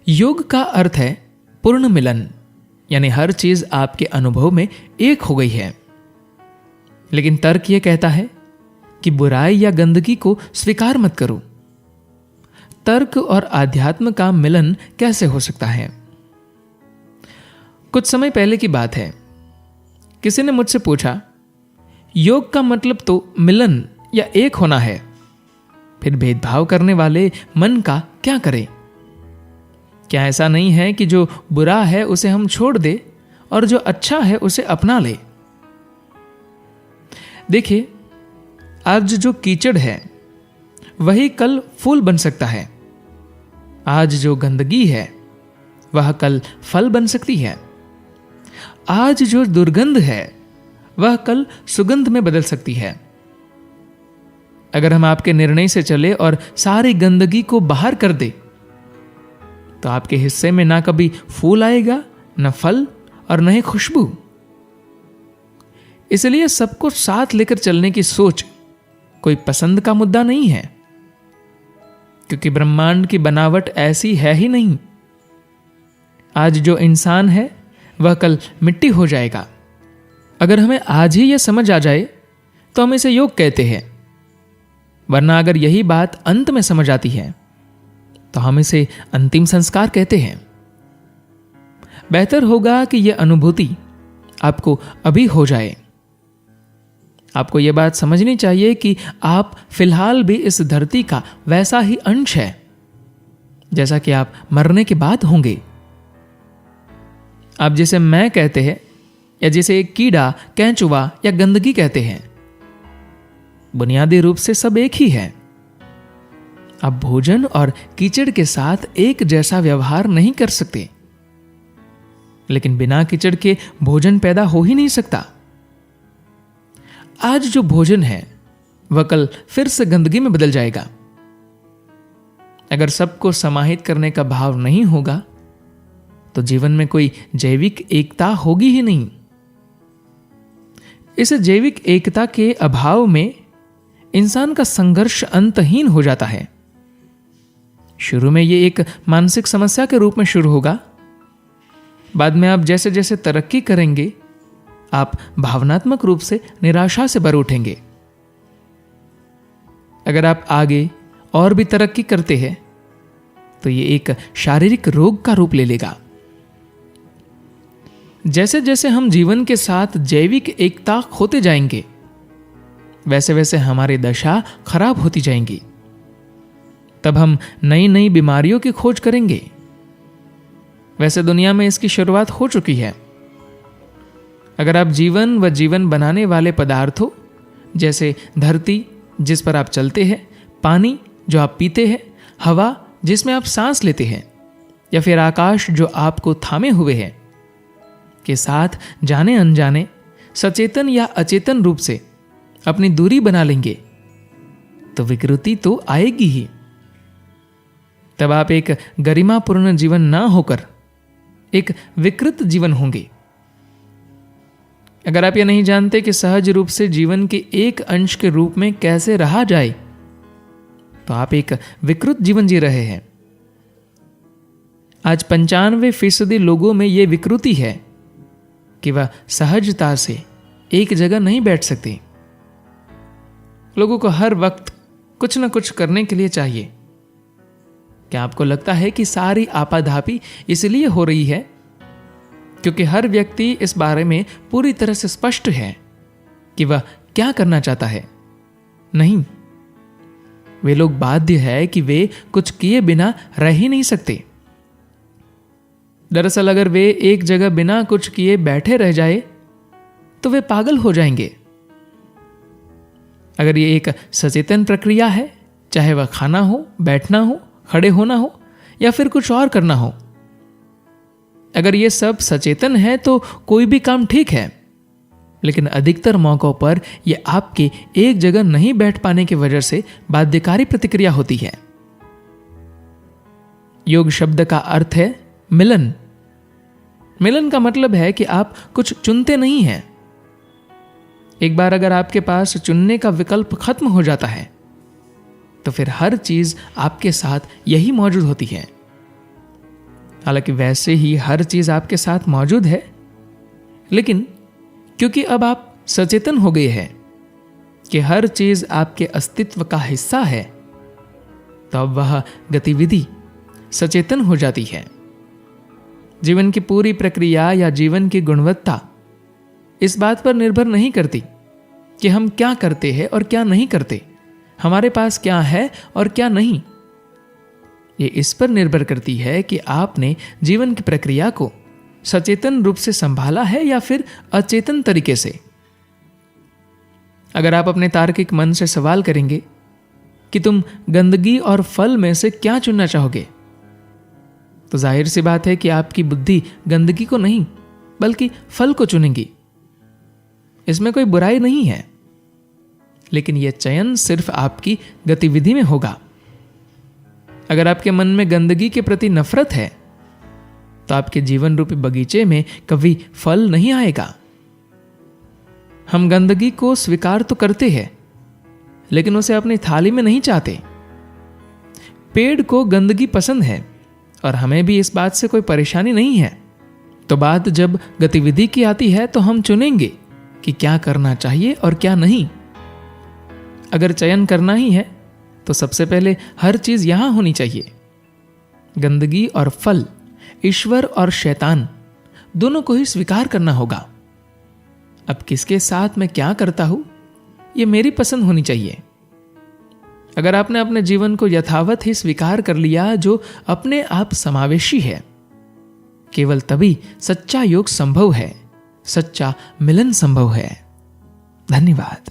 योग का अर्थ है पूर्ण मिलन, यानी हर चीज आपके अनुभव में एक हो गई है। लेकिन तर्क यह कहता है कि बुराई या गंदगी को स्वीकार मत करो। तर्क और आध्यात्म का मिलन कैसे हो सकता है? कुछ समय पहले की बात है, किसी ने मुझसे पूछा, योग का मतलब तो मिलन या एक होना है, फिर भेदभाव करने वाले मन का क्या करें? क्या ऐसा नहीं है कि जो बुरा है उसे हम छोड़ दे और जो अच्छा है उसे अपना ले? देखिए, आज जो कीचड़ है वही कल फूल बन सकता है। आज जो गंदगी है वह कल फल बन सकती है। आज जो दुर्गंध है वह कल सुगंध में बदल सकती है। अगर हम आपके निर्णय से चले और सारी गंदगी को बाहर कर दे तो आपके हिस्से में ना कभी फूल आएगा, न फल और न ही खुशबू। इसलिए सबको साथ लेकर चलने की सोच कोई पसंद का मुद्दा नहीं है, क्योंकि ब्रह्मांड की बनावट ऐसी है ही नहीं। आज जो इंसान है वह कल मिट्टी हो जाएगा। अगर हमें आज ही यह समझ आ जाए तो हम इसे योग कहते हैं, वरना अगर यही बात अंत में समझ आती है तो हम इसे अंतिम संस्कार कहते हैं। बेहतर होगा कि यह अनुभूति आपको अभी हो जाए। आपको यह बात समझनी चाहिए कि आप फिलहाल भी इस धरती का वैसा ही अंश है जैसा कि आप मरने के बाद होंगे। आप जिसे मैं कहते हैं या जिसे एक कीड़ा, कैंचुआ या गंदगी कहते हैं, बुनियादी रूप से सब एक ही है। आप भोजन और कीचड़ के साथ एक जैसा व्यवहार नहीं कर सकते, लेकिन बिना कीचड़ के भोजन पैदा हो ही नहीं सकता। आज जो भोजन है वह कल फिर से गंदगी में बदल जाएगा। अगर सबको समाहित करने का भाव नहीं होगा तो जीवन में कोई जैविक एकता होगी ही नहीं। इस जैविक एकता के अभाव में इंसान का संघर्ष अंतहीन हो जाता है। शुरू में यह एक मानसिक समस्या के रूप में शुरू होगा। बाद में आप जैसे जैसे तरक्की करेंगे, आप भावनात्मक रूप से निराशा से भर उठेंगे। अगर आप आगे और भी तरक्की करते हैं तो यह एक शारीरिक रोग का रूप ले लेगा। जैसे जैसे हम जीवन के साथ जैविक एकता खोते जाएंगे, वैसे वैसे हमारी दशा खराब होती जाएंगी। तब हम नई नई बीमारियों की खोज करेंगे। वैसे दुनिया में इसकी शुरुआत हो चुकी है। अगर आप जीवन व जीवन बनाने वाले पदार्थों जैसे धरती जिस पर आप चलते हैं, पानी जो आप पीते हैं, हवा जिसमें आप सांस लेते हैं, या फिर आकाश जो आपको थामे हुए है, के साथ जाने अनजाने, सचेतन या अचेतन रूप से अपनी दूरी बना लेंगे तो विकृति तो आएगी ही। तब आप एक गरिमापूर्ण जीवन ना होकर एक विकृत जीवन होंगे। अगर आप यह नहीं जानते कि सहज रूप से जीवन के एक अंश के रूप में कैसे रहा जाए, तो आप एक विकृत जीवन जी रहे हैं। आज 95% लोगों में यह विकृति है कि वह सहजता से एक जगह नहीं बैठ सकते। लोगों को हर वक्त कुछ न कुछ करने के लिए चाहिए। क्या आपको लगता है कि सारी आपाधापी इसलिए हो रही है क्योंकि हर व्यक्ति इस बारे में पूरी तरह से स्पष्ट है कि वह क्या करना चाहता है? नहीं, वे लोग बाध्य है कि वे कुछ किए बिना रह ही नहीं सकते। दरअसल अगर वे एक जगह बिना कुछ किए बैठे रह जाए तो वे पागल हो जाएंगे। अगर ये एक सचेतन प्रक्रिया है, चाहे वह खाना हो, बैठना हो, खड़े होना हो या फिर कुछ और करना हो, अगर ये सब सचेतन है तो कोई भी काम ठीक है। लेकिन अधिकतर मौकों पर यह आपके एक जगह नहीं बैठ पाने की वजह से बाध्यकारी प्रतिक्रिया होती है। योग शब्द का अर्थ है मिलन। मिलन का मतलब है कि आप कुछ चुनते नहीं हैं। एक बार अगर आपके पास चुनने का विकल्प खत्म हो जाता है तो फिर हर चीज आपके साथ यही मौजूद होती है। हालांकि वैसे ही हर चीज आपके साथ मौजूद है, लेकिन क्योंकि अब आप सचेतन हो गए हैं कि हर चीज आपके अस्तित्व का हिस्सा है, तो अब वह गतिविधि सचेतन हो जाती है। जीवन की पूरी प्रक्रिया या जीवन की गुणवत्ता इस बात पर निर्भर नहीं करती कि हम क्या करते हैं और क्या नहीं करते, हमारे पास क्या है और क्या नहीं। ये इस पर निर्भर करती है कि आपने जीवन की प्रक्रिया को सचेतन रूप से संभाला है या फिर अचेतन तरीके से। अगर आप अपने तार्किक मन से सवाल करेंगे कि तुम गंदगी और फल में से क्या चुनना चाहोगे, तो जाहिर सी बात है कि आपकी बुद्धि गंदगी को नहीं बल्कि फल को चुनेगी। इसमें कोई बुराई नहीं है, लेकिन यह चयन सिर्फ आपकी गतिविधि में होगा। अगर आपके मन में गंदगी के प्रति नफरत है, तो आपके जीवन रूपी बगीचे में कभी फल नहीं आएगा। हम गंदगी को स्वीकार तो करते हैं, लेकिन उसे अपनी थाली में नहीं चाहते। पेड़ को गंदगी पसंद है और हमें भी इस बात से कोई परेशानी नहीं है। तो बात जब गतिविधि की आती है तो हम चुनेंगे कि क्या करना चाहिए और क्या नहीं। अगर चयन करना ही है तो सबसे पहले हर चीज यहां होनी चाहिए। गंदगी और फल, ईश्वर और शैतान, दोनों को ही स्वीकार करना होगा। अब किसके साथ मैं क्या करता हूं, यह मेरी पसंद होनी चाहिए। अगर आपने अपने जीवन को यथावत ही स्वीकार कर लिया, जो अपने आप समावेशी है, केवल तभी सच्चा योग संभव है, सच्चा मिलन संभव है। धन्यवाद।